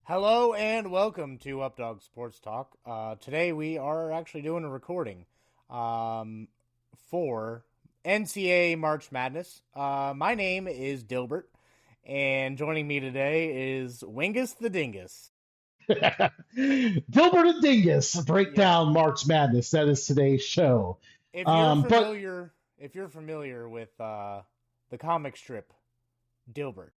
Hello and welcome to Updog Sports Talk. Today we are actually doing a recording for NCAA March Madness. My name is Dilbert, and joining me today is Wingus the Dingus. Gilbert and Dingus break Yeah, down March Madness. That is today's show. if you're But familiar, if you're familiar with the comic strip Dilbert.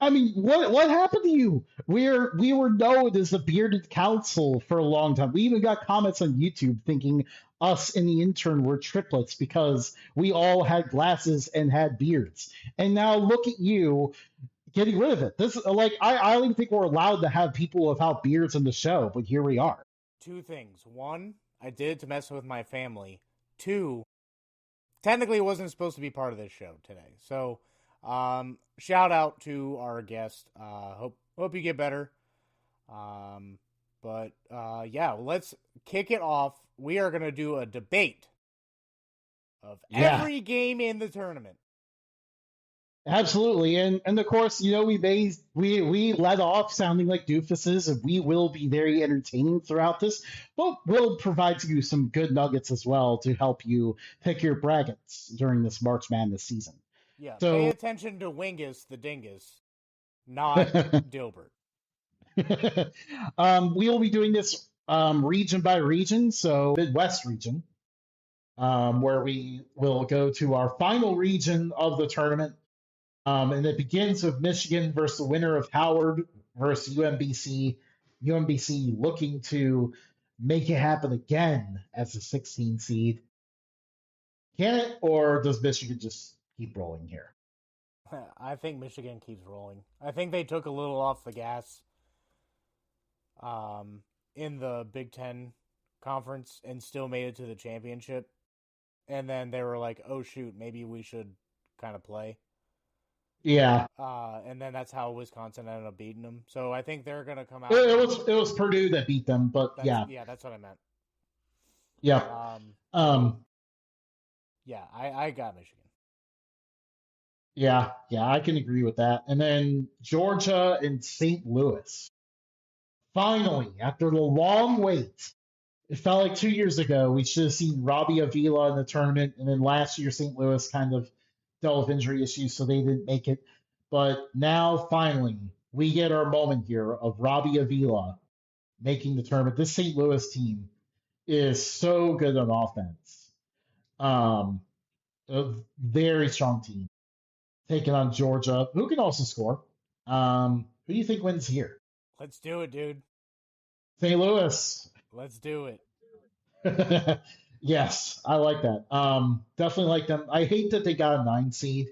I mean, what happened to you? We were known as the bearded council for a long time. We even got comments on YouTube thinking us and the intern were triplets because we all had glasses and had beards. And now look at you getting rid of it. This like I don't even think we're allowed to have people without beards on the show, but here we are. Two things. One, I did it to mess with my family. Two, technically it wasn't supposed to be part of this show today. So, shout out to our guest. Hope you get better. Yeah, let's kick it off. We are gonna do a debate of Yeah. every game in the tournament. Absolutely, and of course, we let off sounding like doofuses, and we will be very entertaining throughout this, but we'll provide you some good nuggets as well to help you pick your brackets during this March Madness season. Yeah, pay So, attention to Wingus the Dingus, not Dilbert. we will be doing this region by region, so Midwest region, where we will go to our final region of the tournament. And it begins with Michigan versus the winner of Howard versus UMBC. UMBC looking to make it happen again as a 16 seed. Can it, or does Michigan just keep rolling here? I think Michigan keeps rolling. I think they took a little off the gas in the Big Ten conference and still made it to the championship. And then they were like, oh, shoot, maybe we should kind of play. Yeah, And then that's how Wisconsin ended up beating them. So I think they're going to come it, out. it was Purdue that beat them, but yeah, That's what I meant. yeah, So, um, yeah, I got Michigan. yeah, I can agree with that. And then Georgia and St. Louis. Finally, after the long wait, it felt like 2 years ago we should have seen Robbie Avila in the tournament, and then last year St. Louis kind of dealt with injury issues, so they didn't make it. But now finally we get our moment here of Robbie Avila making the tournament. This St. Louis team is so good on offense. Um, a very strong team taking on Georgia, who can also score. Who do you think wins here? Let's do it, dude. St. Louis. Let's do it. Yes, I like that. Definitely like them. I hate that they got a 9 seed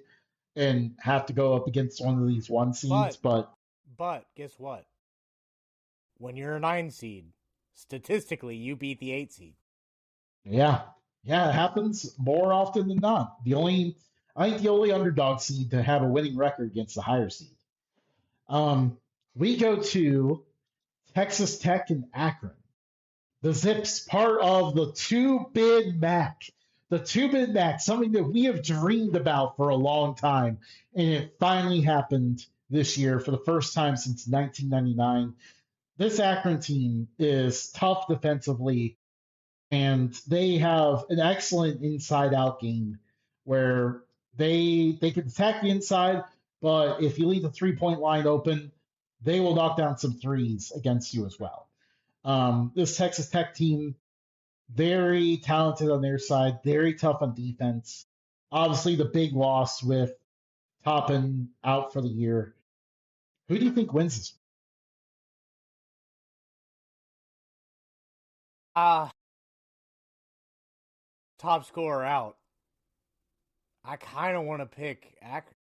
and have to go up against one of these 1 seeds, But, but but guess what? When you're a 9 seed, statistically, you beat the 8 seed. yeah, yeah, it happens more often than not. I think the only underdog seed to have a winning record against the higher seed. Um, we go to Texas Tech and Akron. The Zips, part of the two-bid MAC. The two-bid MAC, something that we have dreamed about for a long time, and it finally happened this year for the first time since 1999. This Akron team is tough defensively, and they have an excellent inside-out game where they can attack the inside, but if you leave the three-point line open, they will knock down some threes against you as well. This Texas Tech team, very talented on their side, very tough on defense. Obviously, the big loss with Toppin out for the year. Who do you think wins this? Ah, top scorer out. I kind of want to pick Akron.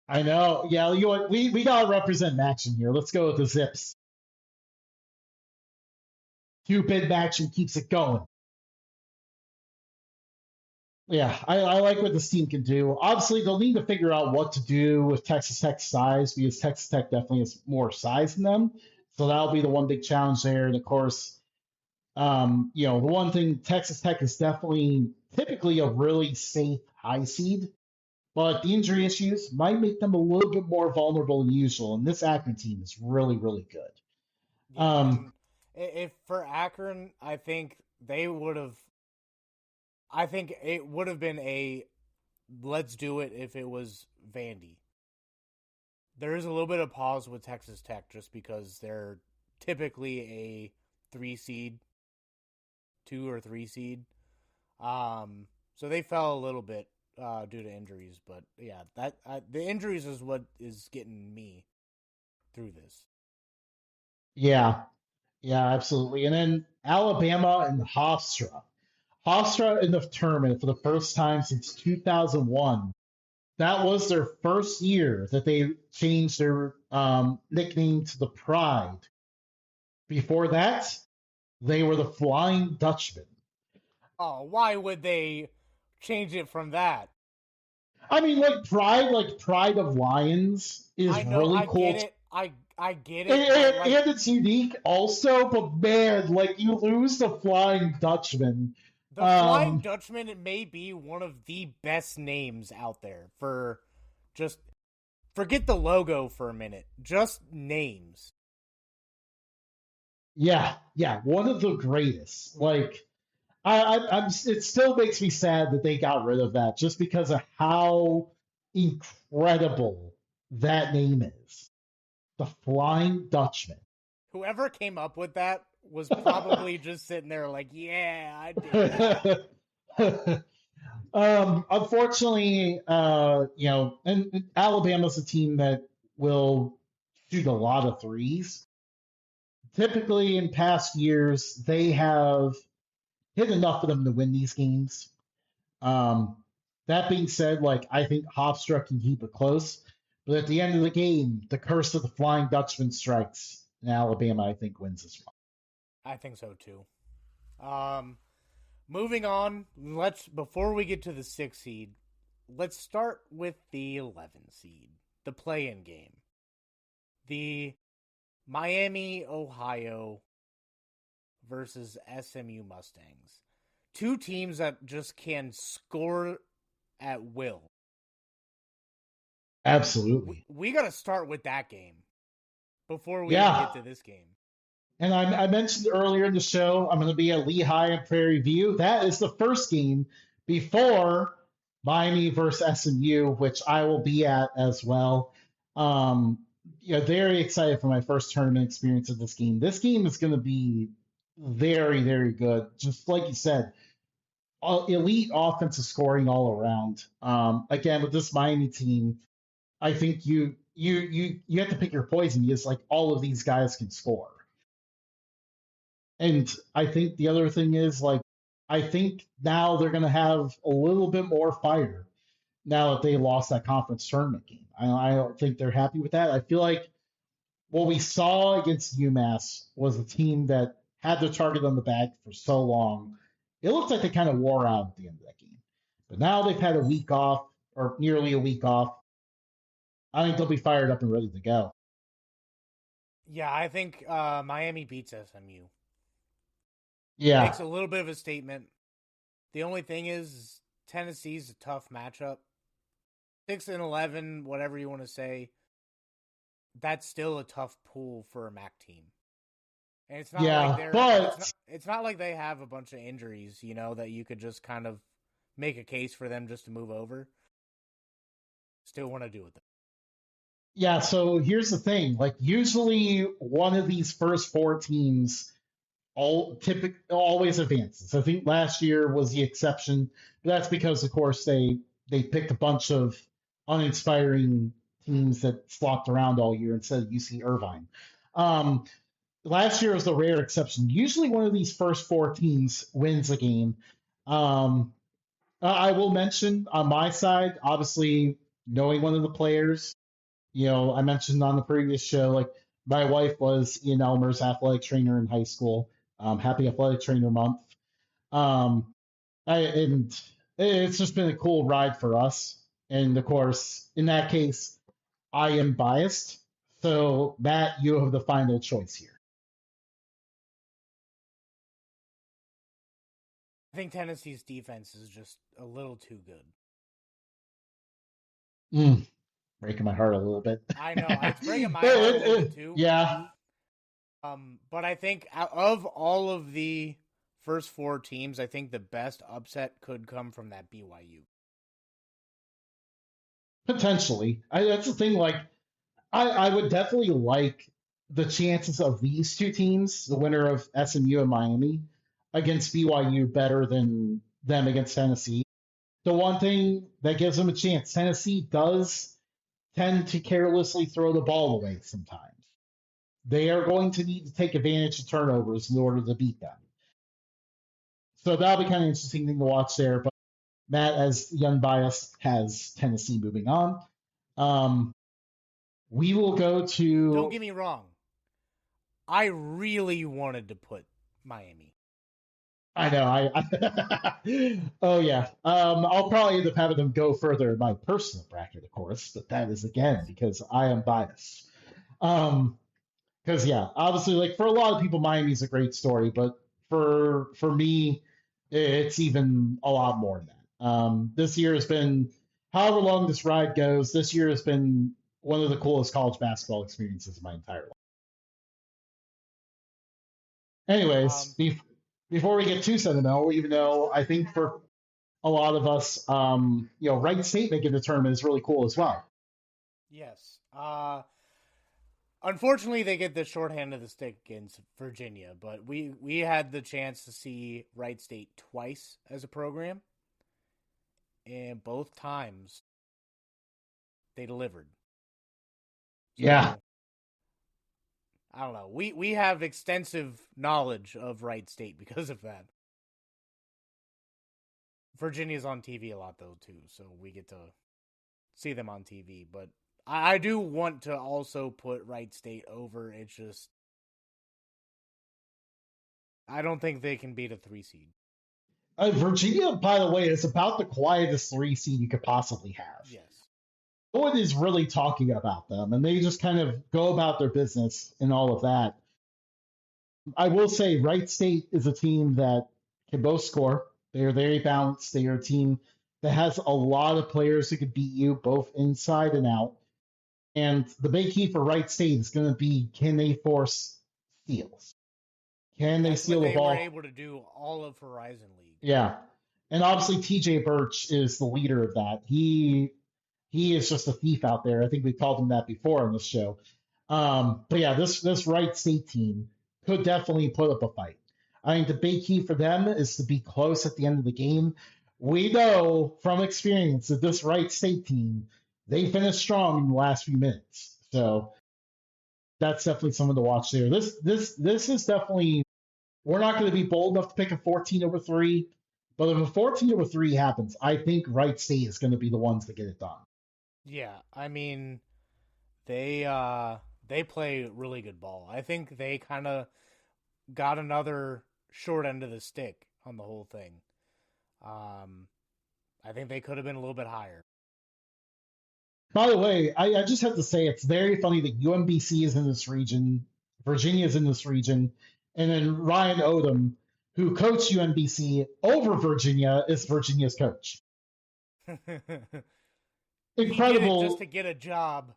I know. Yeah, you know what? We gotta represent MACtion here. Let's go with the Zips. Cupid MACtion keeps it going. Yeah, I like what this team can do. Obviously, they'll need to figure out what to do with Texas Tech's size because Texas Tech definitely has more size than them. So that'll be the one big challenge there. And of course, the one thing Texas Tech is definitely typically a really safe high seed. but the injury issues might make them a little bit more vulnerable than usual. And this Akron team is really, really good. Yeah, Um, and if for Akron, I think they would have. I think it would have been a let's do it if it was Vandy. There is a little bit of pause with Texas Tech just because they're typically a 3 seed, 2 or 3 seed. So they fell a little bit due to injuries, but yeah, the injuries is what is getting me through this. yeah, yeah, absolutely. And then Alabama and Hofstra. Hofstra in the tournament for the first time since 2001. That was their first year that they changed their nickname to the Pride. Before that, they were the Flying Dutchmen. Oh, why would they change it from that? I mean, like Pride of Lions is I know, really I cool. get it. I get And, it, but and it's unique also, but man, like you lose the Flying Dutchman. the Flying Um, Dutchman it may be one of the best names out there for just forget the logo for a minute. Just names. yeah, yeah, one of the greatest. Like it still makes me sad that they got rid of that just because of how incredible that name is. The Flying Dutchman. Whoever came up with that was probably just sitting there like, yeah, I did that. Unfortunately, and Alabama's a team that will shoot a lot of threes. Typically, in past years, they have hit enough of them to win these games. Um, that being said, like I think Hofstra can keep it close, but at the end of the game, the curse of the Flying Dutchman strikes, and Alabama, I think, wins this one. I think so too. Um, moving on, let's before we get to the 6 seed, let's start with the 11 seed, the play-in game, the Miami, Ohio versus SMU Mustangs. Two teams that just can score at will. Absolutely, We got to start with that game before we even yeah. get to this game. And I mentioned earlier in the show, I'm going to be at Lehigh and Prairie View. That is the first game before Miami versus SMU, which I will be at as well. Um, very excited for my first tournament experience of this game. This game is going to be very, very good. Just like you said, elite offensive scoring all around. Again, with this Miami team, I think you have to pick your poison because like all of these guys can score. And I think the other thing is like I think now they're going to have a little bit more fire now that they lost that conference tournament game. I don't think they're happy with that. I feel like what we saw against UMass was a team that had their target on the back for so long. It looks like they kind of wore out at the end of that game. But now they've had a week off or nearly a week off. I think they'll be fired up and ready to go. Yeah, I think Miami beats SMU. Yeah. Makes a little bit of a statement. The only thing is Tennessee's a tough matchup. 6-11, whatever you want to say, that's still a tough pool for a MAC team. And it's not like Yeah. But it's not like they have a bunch of injuries, that you could just kind of make a case for them just to move over. Still want to do it though. yeah, so here's the thing. Like usually one of these first four teams always advances. I think last year was the exception, but that's because of course they picked a bunch of uninspiring teams that flopped around all year instead of UC Irvine. Um, Last year was the rare exception. Usually one of these first four teams wins a game. Um, I will mention on my side, obviously knowing one of the players, I mentioned on the previous show, like my wife was Ian Elmer's athletic trainer in high school. Happy Athletic Trainer Month. Um, and it's just been a cool ride for us. And of course, in that case, I am biased. So, Matt, you have the final choice here. I think Tennessee's defense is just a little too good. Breaking my heart a little bit. I know it's breaking my heart a little bit too. Yeah. But I think of all of the first four teams, I think the best upset could come from that BYU. Potentially. That's the thing. Like, I would definitely like the chances of these two teams, the winner of SMU and Miami, against BYU better than them against Tennessee. The one thing that gives them a chance, Tennessee does tend to carelessly throw the ball away sometimes. They are going to need to take advantage of turnovers in order to beat them. So that'll be kind of interesting thing to watch there. But Matt, as the unbiased, has Tennessee moving on. We will go Don't to. get me wrong. I really wanted to put Miami. I know. Oh yeah. I'll probably end up having them go further in my personal bracket, of course, but that is again because I am biased. Because yeah, obviously, like for a lot of people, Miami's a great story, but for me, it's even a lot more than that. This year has been, however long this ride goes, this year has been one of the coolest college basketball experiences of my entire life. Anyways, before we get too sentimental, even though I think for a lot of us, Wright State making the tournament is really cool as well. Yes. Unfortunately, they get the shorthand of the stick against Virginia, but we had the chance to see Wright State twice as a program, and both times they delivered. So, Yeah. I don't know. We have extensive knowledge of Wright State because of that. Virginia's on TV a lot though too, so we get to see them on TV. But I do want to also put Wright State over. It's just I don't think they can beat a 3 seed. Virginia, by the way, is about the quietest 3 seed you could possibly have. Yes. No one is really talking about them, and they just kind of go about their business and all of that. I will say, Wright State is a team that can both score. They are very balanced. They are a team that has a lot of players who could beat you both inside and out. And the big key for Wright State is going to be, can they force steals? Can they steal the ball? They were able to do all of Horizon League. Yeah. And obviously TJ Birch is the leader of that. He is just a thief out there. I think we called him that before on this show. But yeah, this Wright State team could definitely put up a fight. I think the big key for them is to be close at the end of the game. We know from experience that this Wright State team, they finish strong in the last few minutes. So that's definitely something to watch there. This is definitely, we're not going to be bold enough to pick a 14/3, but if a 14/3 happens, I think Wright State is going to be the ones to get it done. Yeah, I mean, they play really good ball. I think they kind of got another short end of the stick on the whole thing. I think they could have been a little bit higher. By the way, I just have to say it's very funny that UMBC is in this region, Virginia is in this region, and then Ryan Odom, who coached UMBC over Virginia, is Virginia's coach. Incredible. Just to get a job.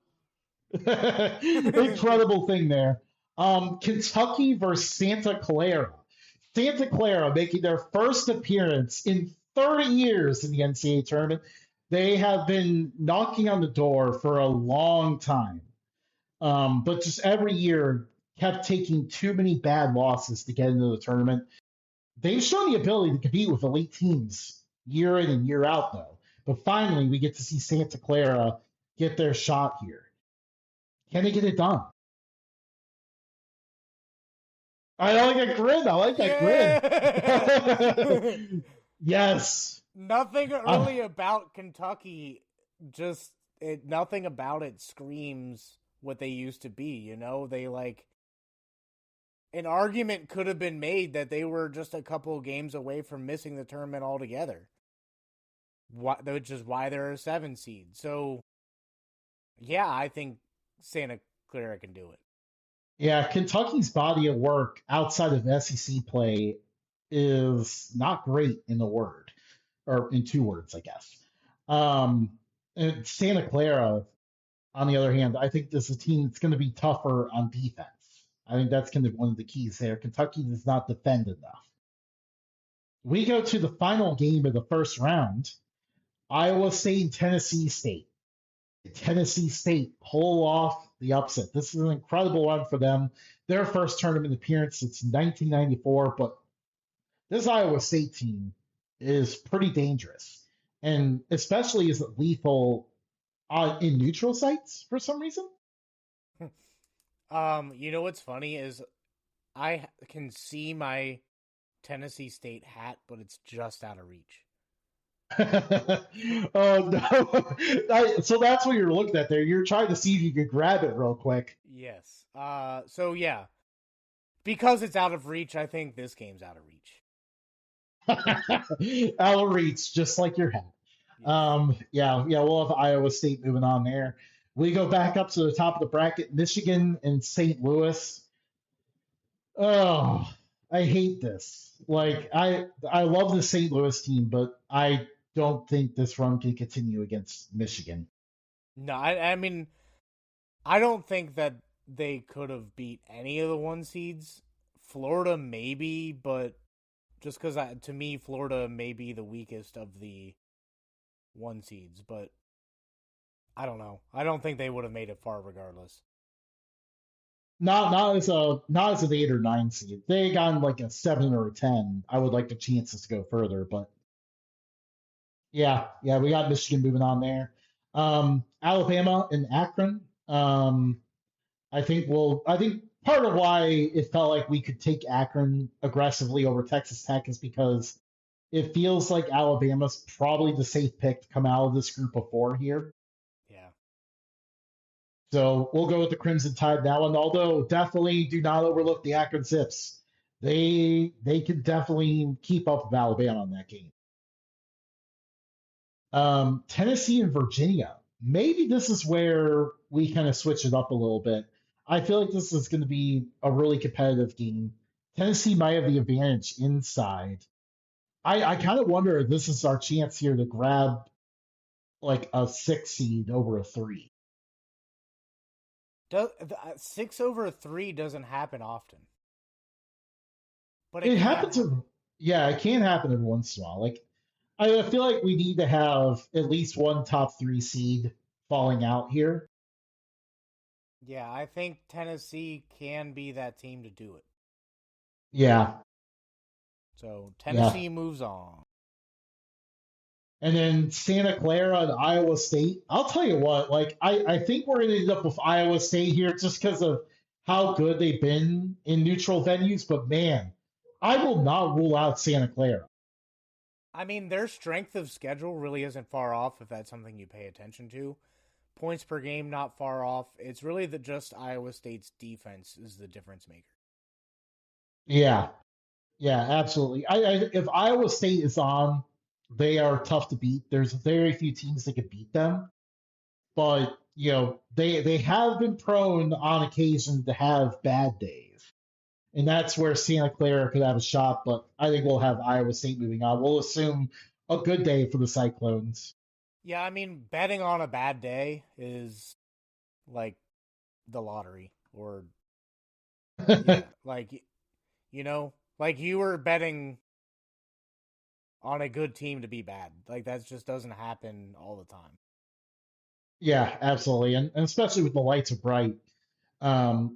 Incredible thing there. Kentucky versus Santa Clara. Santa Clara making their first appearance in 30 years in the NCAA tournament. They have been knocking on the door for a long time, but just every year kept taking too many bad losses to get into the tournament. They've shown the ability to compete with elite teams year in and year out, though. But finally, we get to see Santa Clara get their shot here. Can they get it done? I like that grin. I like that grin. Yes. Nothing really about Kentucky. Nothing about it screams what they used to be. You know, they an argument could have been made that they were just a couple of games away from missing the tournament altogether. Which is why they're a 7 seed. So, yeah, I think Santa Clara can do it. Yeah, Kentucky's body of work outside of SEC play is not great in the word, or in 2 words, I guess. And Santa Clara, on the other hand, I think this is a team that's going to be tougher on defense. I think that's going to be one of the keys there. Kentucky does not defend enough. We go to the final game of the first round. Iowa State and Tennessee State. Tennessee State pull off the upset. This is an incredible run for them. Their first tournament appearance since 1994, but this Iowa State team is pretty dangerous, and especially is it lethal in neutral sites for some reason. You know what's funny is I can see my Tennessee State hat, but it's just out of reach. Oh no! So that's what you're looking at there. You're trying to see if you could grab it real quick. Yes. So yeah, because it's out of reach, I think this game's out of reach. Out of reach, just like your hat. Yes. Yeah. We'll have Iowa State moving on there. We go back up to the top of the bracket, Michigan and St. Louis. Oh, I hate this. Like I love the St. Louis team, but I don't think this run can continue against Michigan. No, I mean, I don't think that they could have beat any of the one seeds. Florida maybe, but just because to me Florida may be the weakest of the one seeds, but I don't know. I don't think they would have made it far regardless. Not as an 8 or 9 seed. If they got like a 7 or a 10, I would like the chances to go further. But yeah, we got Michigan moving on there. Alabama and Akron. I think part of why it felt like we could take Akron aggressively over Texas Tech is because it feels like Alabama's probably the safe pick to come out of this group of four here. Yeah. So we'll go with the Crimson Tide now. And although definitely do not overlook the Akron Zips, they could definitely keep up with Alabama on that game. Tennessee and Virginia. Maybe this is where we kind of switch it up a little bit. I feel like this is going to be a really competitive game. Tennessee might have the advantage inside. I kind of wonder if this is our chance here to grab like a 6 seed over a 3. Does 6/3 doesn't happen often, but it It can happens. happen. Yeah, it can happen every once in a while. Like I feel like we need to have at least one top 3 seed falling out here. Yeah, I think Tennessee can be that team to do it. Yeah, So yeah. Tennessee moves on. And then Santa Clara and Iowa State. I'll tell you what, like I think we're gonna end up with Iowa State here just because of how good they've been in neutral venues. But man, I will not rule out Santa Clara. I mean, their strength of schedule really isn't far off if that's something you pay attention to. Points per game not far off. It's really just Iowa State's defense is the difference maker. Yeah, yeah, absolutely. If Iowa State is on, they are tough to beat. There's very few teams that can beat them. But they have been prone on occasion to have bad days, and that's where Santa Clara could have a shot. But I think we'll have Iowa State moving on. We'll assume a good day for the Cyclones. Yeah, I mean, betting on a bad day is like the lottery or yeah, like like you were betting on a good team to be bad. Like that just doesn't happen all the time. Yeah, absolutely, and especially with the lights are bright,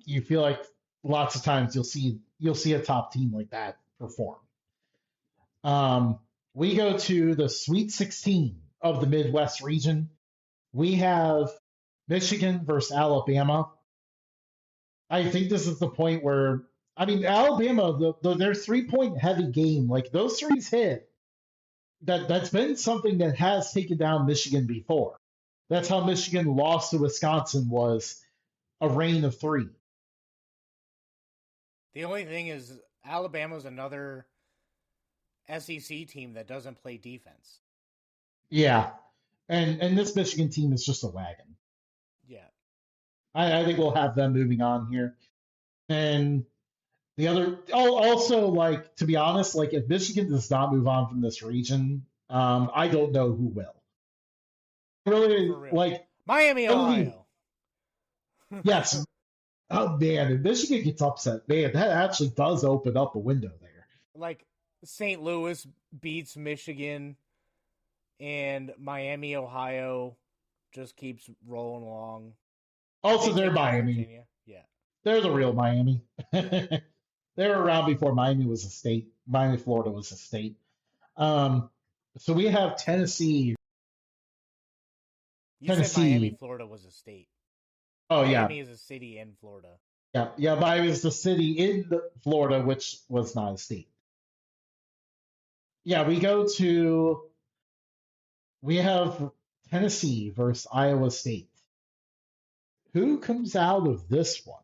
you feel like lots of times you'll see a top team like that perform. Um, we go to the Sweet 16 of the Midwest region. We have Michigan versus Alabama. I think this is the point where, I mean, Alabama, their 3 point heavy game, like those threes hit. That's been something that has taken down Michigan before. That's how Michigan lost to Wisconsin was a rain of three. The only thing is Alabama's another SEC team that doesn't play defense. Yeah, and this Michigan team is just a wagon. Yeah. I think we'll have them moving on here. And the other, also, like, to be honest, like, if Michigan does not move on from this region, I don't know who will. really For real. like Miami, some of the Ohio. yes. Oh man, if Michigan gets upset, man, that actually does open up a window there. Like St. Louis beats Michigan and Miami, Ohio just keeps rolling along. Also, They they're take out Miami. Virginia. Yeah. They're the real Miami. They were around before Miami was a state. Miami, Florida was a state. Um, so we have Tennessee. You said Miami, Tennessee. Florida was a state. Oh yeah, Miami is a city in Florida. yeah. Miami is the city in Florida, which was not a state. Yeah, we have Tennessee versus Iowa State. Who comes out of this one?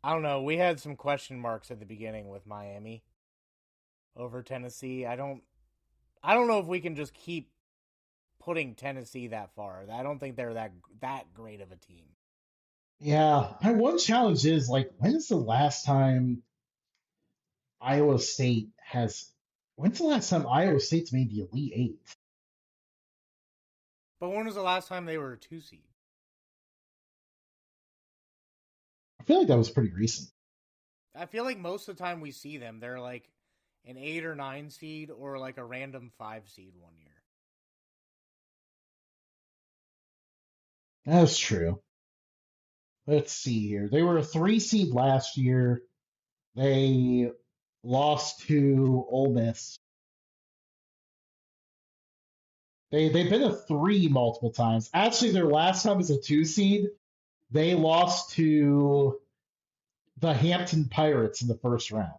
I don't know. We had some question marks at the beginning with Miami over Tennessee. I don't know if we can just keep putting Tennessee that far. I don't think they're that great of a team. Yeah, my one challenge is like, when's the last time Iowa State has? When's the last time Iowa State's made the Elite Eight? But when was the last time they were a 2 seed? I feel like that was pretty recent. I feel like most of the time we see them, they're like an 8 or 9 seed or like a random 5 seed one year. That's true. Let's see here. They were a 3 seed last year. They lost to Ole Miss. They've been a 3 multiple times. Actually, their last time as a 2 seed, they lost to the Hampton Pirates in the first round.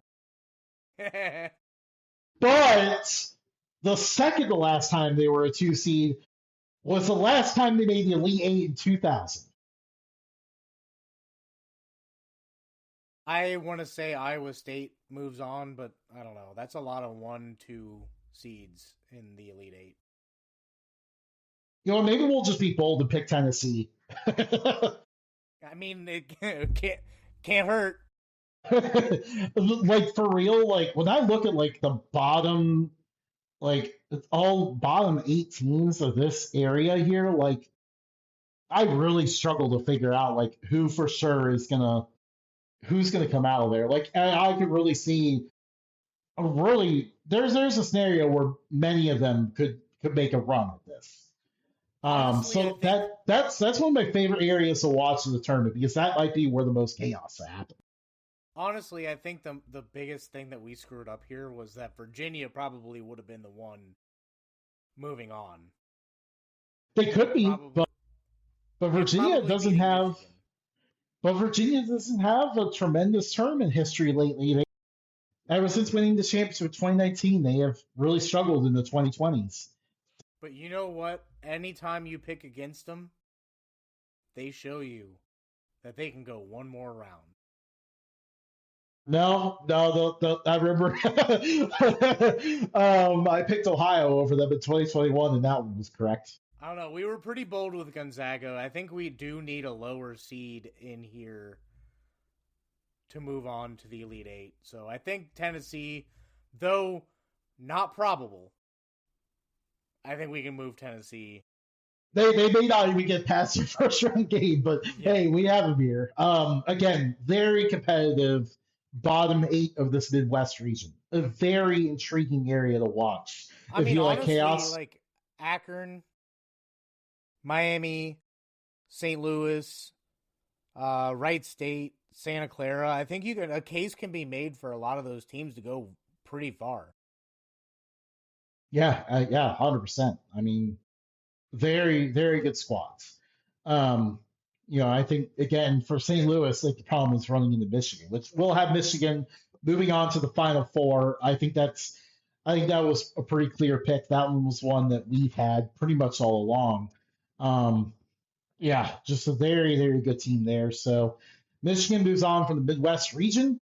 But the second to last time they were a 2 seed was the last time they made the Elite Eight in 2000. I want to say Iowa State moves on, but I don't know. That's a lot of 1-2 seeds in the Elite Eight. You know, maybe we'll just be bold and pick Tennessee. I mean, it can't hurt. Like for real, like when I look at like the bottom, like it's all bottom 8 teams of this area here, like I really struggle to figure out like who's gonna come out of there. Like I could really see a really there's a scenario where many of them could make a run at this. Honestly, I So think that's one of my favorite areas to watch in the tournament because that might be where the most chaos happens. the biggest thing that we screwed up here was that Virginia probably would have been the one moving on. They could be, Probably, but and Virginia probably doesn't beating have Michigan. but Virginia doesn't have a tremendous tournament history lately. Ever since winning the championship in 2019, they have really struggled in the 2020s. But you know what? Anytime you pick against them, they show you that they can go one more round. No, I remember I picked Ohio over them in 2021, and that one was correct. I don't know. We were pretty bold with Gonzaga. I think we do need a lower seed in here to move on to the Elite Eight. So I think Tennessee, though not probable, I think we can move Tennessee. They may not even get past their first round game, but Yeah. hey, we have them here. Again, very competitive bottom 8 of this Midwest region. A very intriguing area to watch. I If mean, you like honestly, chaos, like Akron, Miami, St. Louis, Wright State, Santa Clara. I think a case can be made for a lot of those teams to go pretty far. yeah, 100%. I mean, very, very good squads. Um, I think again for St. Louis, like the problem is running into Michigan, which we'll have Michigan moving on to the Final Four. I think that was a pretty clear pick. That one was one that we've had pretty much all along. Um, yeah, just a very, very good team there. So Michigan moves on from the Midwest region.